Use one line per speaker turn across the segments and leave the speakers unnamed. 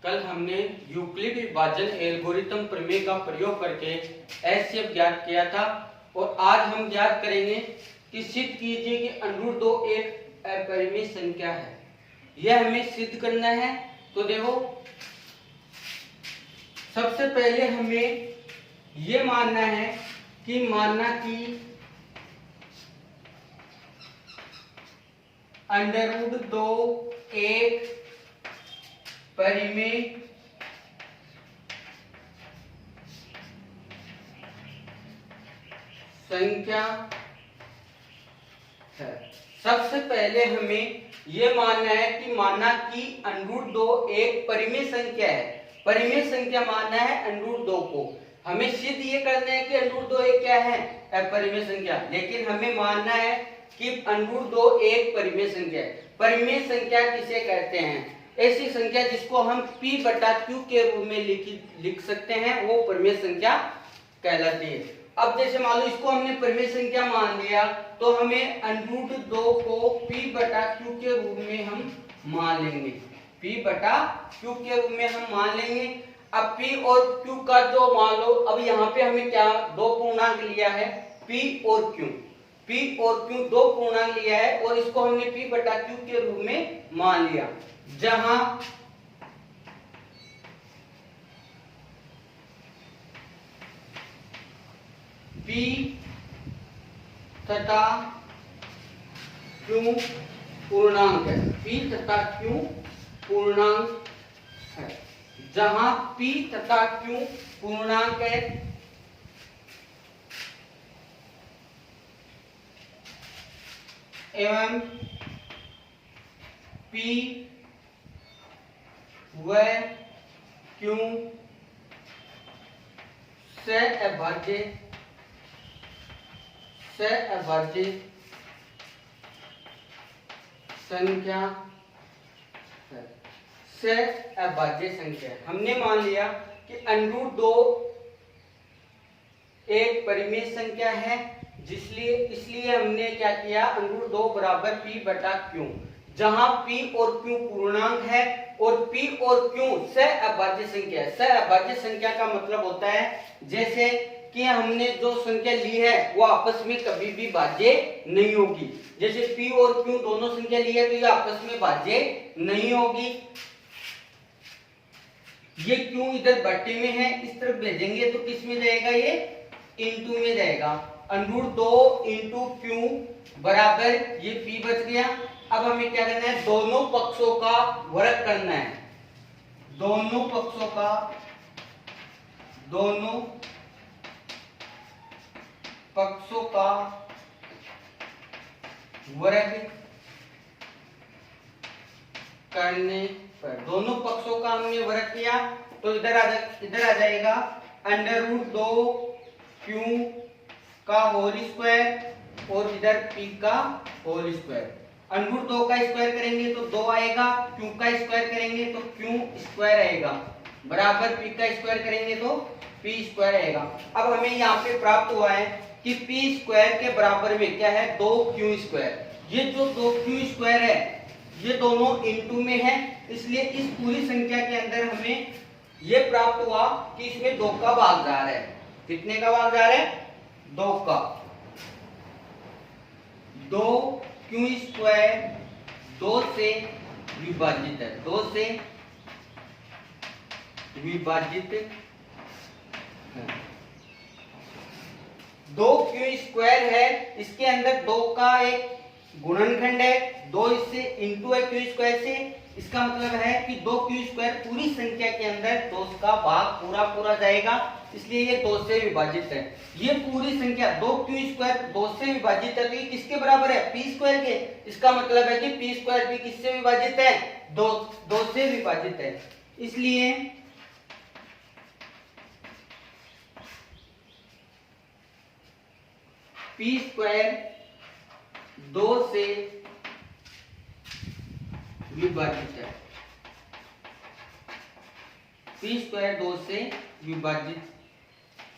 कल हमने यूक्लिड विभाजन एल्गोरिथम प्रमेय का प्रयोग करके एचसीएफ ज्ञात किया था और आज हम ज्ञात करेंगे कि सिद्ध कीजिए कि √2 एक अपरिमेय संख्या है। यह हमें सिद्ध करना है। तो देखो, सबसे पहले हमें यह मानना है कि √2 एक परिमेय संख्या है। सबसे पहले हमें यह मानना है कि √2 एक परिमेय संख्या है। परिमेय संख्या मानना है √2 को। हमें सिद्ध ये करना है कि √2 एक क्या है, अपरिमेय संख्या। लेकिन हमें मानना है कि √2 एक परिमेय संख्या है। परिमेय संख्या किसे कहते हैं? ऐसी संख्या जिसको हम p/q के रूप में लिख सकते हैं, वो परिमेय संख्या कहलाती है। अब जैसे मान लो इसको हमने परिमेय संख्या मान लिया, तो हमें √2 को p/q के रूप में हम मान लेंगे। p/q के रूप में हम मान लेंगे। अब p और q का जो मान लो, अब यहाँ पे हमें क्या दो पूर्णांक लिया है, p और q दो पूर्णांक लिया है और इसको हमने p/q के रूप में मान लिया, जहां p तथा q पूर्णांक है। p तथा q पूर्णांक है। जहां p तथा q पूर्णांक है, एवं p व q से अभाज्य संख्या है। से अभाज्य संख्या हमने मान लिया कि √2 एक परिमेय संख्या है, इसलिए हमने क्या किया, √2 बराबर p/q, जहां p और q पूर्णांक है और p और q से अभाज्य संख्या है। से अभाज्य संख्या का मतलब होता है जैसे कि हमने जो संख्या ली है वो आपस में कभी भी भाज्य नहीं होगी। जैसे p और q दोनों संख्या ली है तो ये आपस में भाज्य नहीं होगी। ये q इधर बट्टे में है, इस तरफ भेजेंगे तो किस में जाएगा, ये इनटू में जाएगा। √2 इंटू q बराबर ये p बच गया। अब हमें क्या करना है, दोनों पक्षों का वर्ग करना है। दोनों पक्षों का वर्ग करने पर, दोनों पक्षों का हमने वर्ग किया तो इधर आ जाएगा √2 q का होल स्क्वायर और इधर p का होल स्क्वायर। √2 का स्क्वायर करेंगे तो 2 आएगा, q का स्क्वायर करेंगे तो q स्क्वायर आएगा, बराबर p का स्क्वायर करेंगे तो p स्क्वायर आएगा। अब हमें यहाँ पे प्राप्त हुआ है कि p स्क्वायर के बराबर में क्या है, 2q स्क्वायर। ये जो 2q स्क्वायर है ये दोनों इनटू में है, इसलिए इस पूरी संख्या के अंदर हमें ये प्राप्त हुआ कि इसमें 2 का भाग जा रहा है। कितने का भाग जा रहा है, 2 का। 2q स्क्वायर 2 से विभाजित है, 2 से विभाजित है। 2q स्क्वायर है, इसके अंदर 2 का एक गुणनखंड है, 2 इससे इंटू है q स्क्वायर से। इसका मतलब है कि 2q स्क्वायर पूरी संख्या के अंदर 2 का भाग पूरा जाएगा, इसलिए ये 2 से विभाजित है। ये पूरी संख्या 2q स्क्वायर 2 से विभाजित है तो ये किसके बराबर है, p स्क्वायर के। इसका मतलब है कि p स्क्वायर भी किससे विभाजित है, 2 से विभाजित है। इसलिए p स्क्वायर 2 से विभाजित है। p स्क्वायर 2 से विभाजित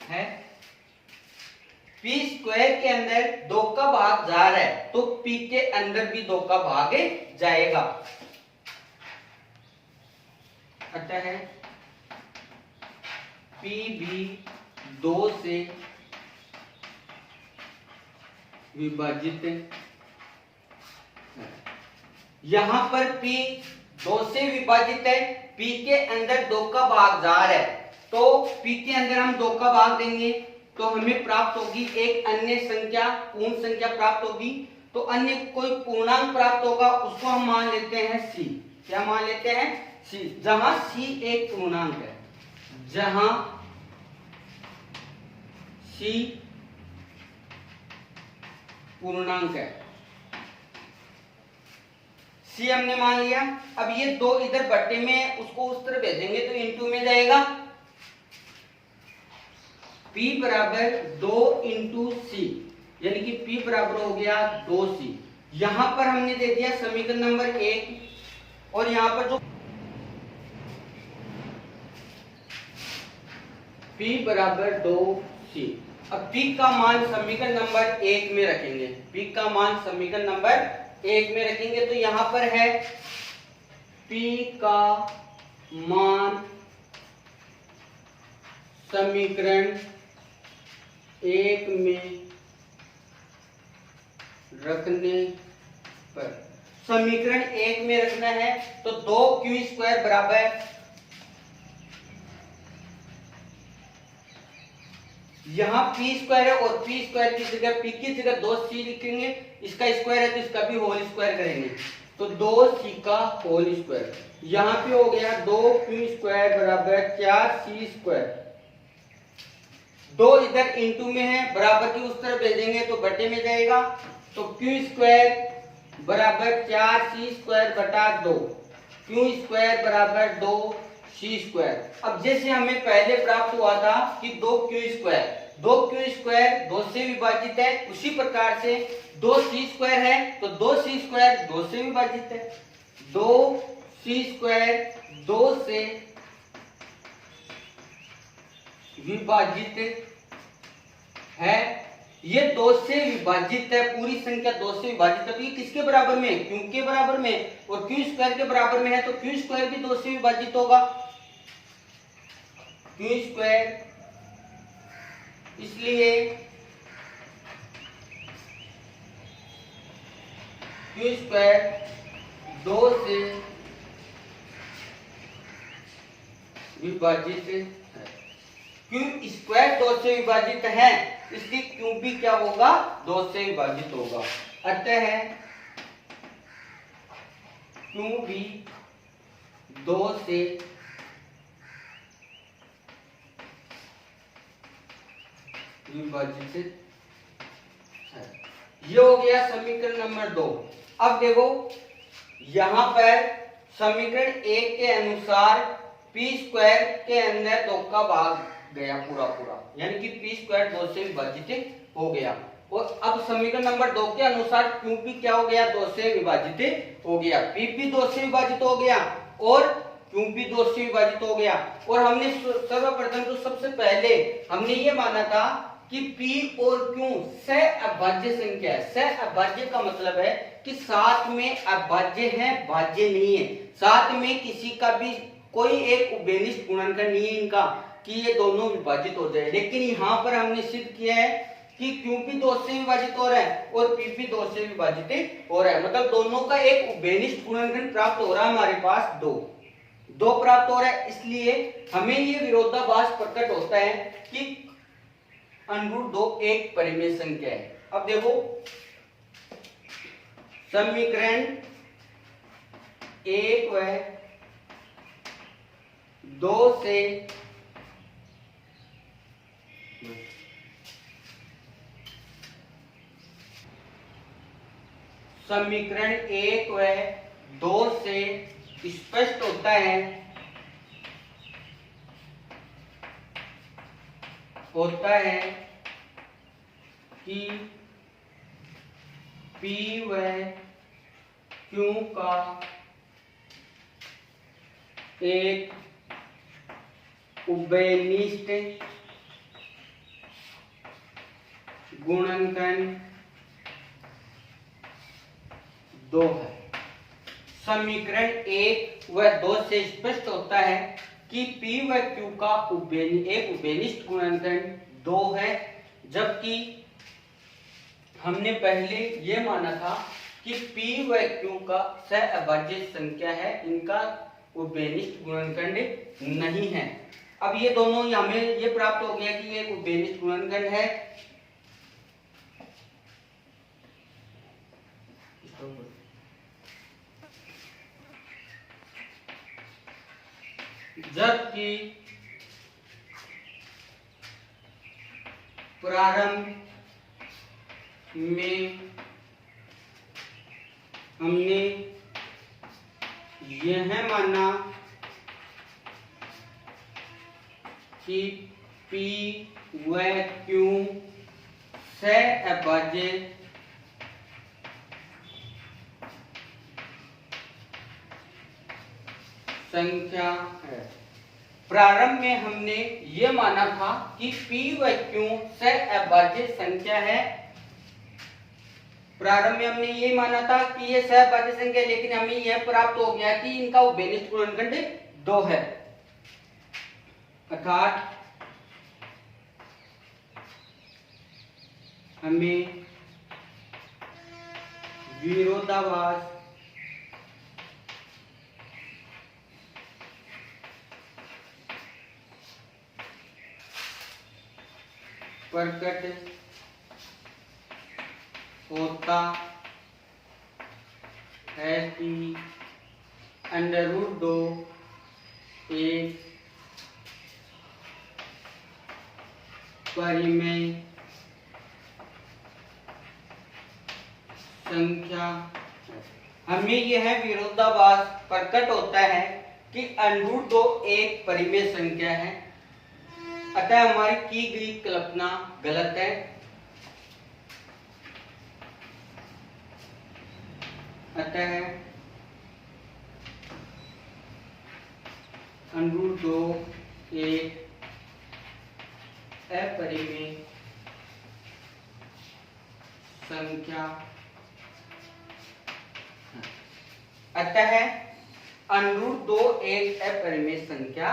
है। p स्क्वायर के अंदर 2 का भाग जा रहा है तो p के अंदर भी 2 का भाग जाएगा। अतः है P भी 2 से विभाजित है। यहां पर P 2 से विभाजित है, P के अंदर 2 का भागजार है, तो P के अंदर हम 2 का भाग देंगे तो हमें प्राप्त होगी एक अन्य संख्या, पूर्ण संख्या प्राप्त होगी। तो अन्य कोई पूर्णांक प्राप्त होगा, उसको हम मान लेते हैं C। क्या मान लेते हैं? C। जहां C एक पूर्णांक है, जहां C पूर्णांक है, C हमने मान लिया। अब ये 2 इधर बट्टे में, उसको उस तरह भेजेंगे तो इनटू में जाएगा। P बराबर 2 इंटू C, यानी कि P बराबर हो गया 2C। यहां पर हमने दे दिया समीकरण नंबर 1, और यहां पर जो P बराबर 2C। अब P का मान समीकरण नंबर 1 में रखेंगे, P का मान समीकरण नंबर 1 में रखेंगे तो यहां पर है P का मान समीकरण 1 में रखने पर, समीकरण 1 में रखना है तो 2q² बराबर, यहां p² है और p² की जगह p की जगह 2c लिखेंगे, इसका स्क्वायर है तो इसका भी होल स्क्वायर करेंगे, तो 2c का होल स्क्वायर। यहां पे हो गया 2q² बराबर 4c²। 2 इधर इंटू में है, बराबर की उस तरफ भेजेंगे तो बटे में जाएगा, तो q² बराबर 4c² बटा 2, q² बराबर 2c²। अब जैसे हमें पहले प्राप्त हुआ था कि 2q² 2 से विभाजित है, उसी प्रकार से 2c² है तो 2c² 2 से विभाजित है, 2c² 2 से विभाजित है। ये 2 से विभाजित है, पूरी संख्या 2 से विभाजित है, तो ये किसके बराबर में है? q के बराबर में, और q² के बराबर में है तो q² भी 2 से विभाजित होगा, q², इसलिए q² 2 से विभाजित है। q² 2 से विभाजित है, इसलिए q भी क्या होगा? 2 से विभाजित होगा। अतः q भी 2 से विभाजित है। ये हो गया समीकरण नंबर 2। अब देखो यहां पर समीकरण 1 के अनुसार p² के अंदर 2 का भाग गया पूरा, यानी कि p² 2 से विभाजित हो गया। और अब समीकरण नंबर 2 के अनुसार q भी क्या हो गया? 2 से विभाजित हो गया, p भी 2 से विभाजित हो गया और q भी 2 से विभाजित हो गया। और हमने सर्वप्रथम तो सबसे पहले हमने ये माना था कि P और Q सहअभाज्य संख्या है। सहअभाज्य का मतलब है कि साथ में अभाज्य है, भाज्य नहीं है, साथ में किसी का भी कोई एक उभयनिष्ठ गुणनखंड नहीं है इनका कि ये दोनों विभाजित हो जाए। लेकिन यहाँ पर हमने सिद्ध किया है कि Q भी 2 से विभाजित हो रहा है और P भी 2 से विभाजित हो रहा है, मतलब दोनों का एक उभयनिष्ठ गुणनखंड प्राप्त हो रहा है, हमारे पास 2 प्राप्त हो रहा है। इसलिए हमें ये विरोधाभास प्रकट होता है कि √2 एक परिमेय संख्या है। अब देखो समीकरण 1 व 2 से समीकरण 1 व 2 से स्पष्ट होता है कि P व Q का एक उभयनिष्ठ गुणनखंड 2 है। समीकरण 1 व 2 से स्पष्ट होता है कि P व Q का एक उभयनिष्ठ गुणनखंड 2 है, जबकि हमने पहले ये माना था कि P व Q का सहअभाज्य संख्या है, इनका उभयनिष्ठ गुणनखंड नहीं है। अब ये दोनों हमें ये प्राप्त हो गया कि ये एक उभयनिष्ठ गुणनखंड है, जबकि प्रारंभ में हमने यह माना कि P व Q सहअभाज्य संख्या है। प्रारंभ में हमने ये माना था कि P व Q सहअभाज्य संख्या है। प्रारंभ में हमने ये माना था कि ये सहअभाज्य संख्या है, लेकिन हमें यह प्राप्त हो गया कि इनका उभयनिष्ठ गुणनखंड 2 है। अर्थात हमें विरोधाभास प्रकट होता है कि √2 एक परिमेय संख्या। हमें यह विरोधाभास प्रकट होता है कि √2 एक परिमेय संख्या है, अतः हमारी की गई कल्पना गलत है। अतः √2 एक अपरिमेय संख्या, अतः √2 एक अपरिमेय संख्या